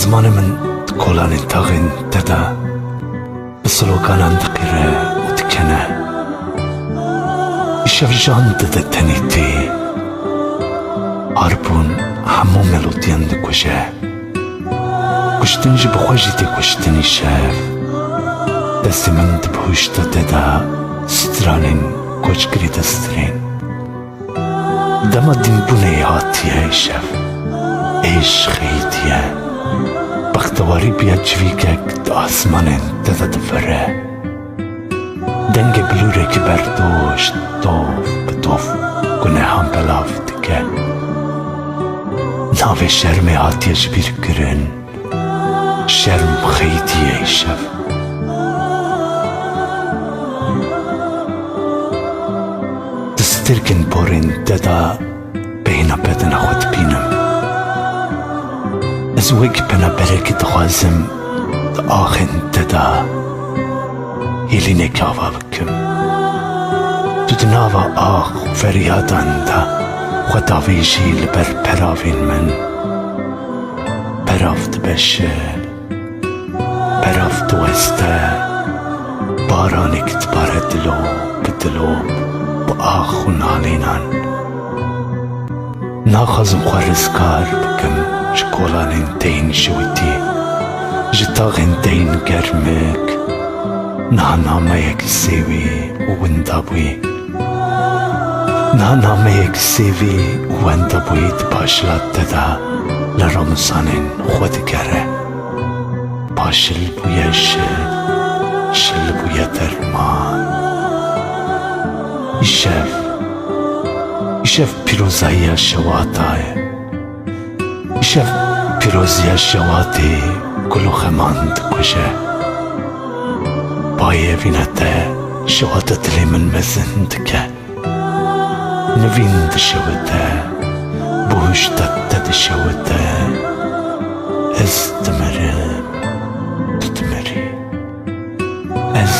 زمان من کلان تاغین تدا بسلوکانان دقیره و دکنه ایشف جان دده تنیتی هربون همو ملودیان دکوشه کشتن جی بخواجی دی کشتنی شف دستی من دبهوشت ددا سترانین کچگری دسترین دما دین بونه هاتیه ایشف ایش خیتیه بختواری بیا جویگک دا آسمانین ددا دفره دنگ بلوره که برداشت دوف بدوف گنه هم بلاف دیگه ناوه شرم هاتیه جبیر کرن شرم خیتیه ایشف دسترگن بورین ددا بینا بدن خود بینم از وگ بنا برک دخوازم دا آخن ددا یلی نکاوا بکم تو دناوا آخ و فریادان دا خداویشی لبر پراوین من پرافت بشه پرافت وسته بارانک تباره دلو بدلو با آخ و نالینان ناخذم خوارزگار بکم جکولانین دین شویتی جتاغین دین گرمک نانامه یک سیوی و وندابوی نانامه یک سیوی و وندابوی دباشلات ددا لرمزانین خود گره باشل بویا شل بویا درمان ایشف پیروزایی شواتای ایشف پیروزی شواتی گلو خماند کشه بایه وینته شوات دلی من مزند که نویند شوته بوشتت دد شوته استمرم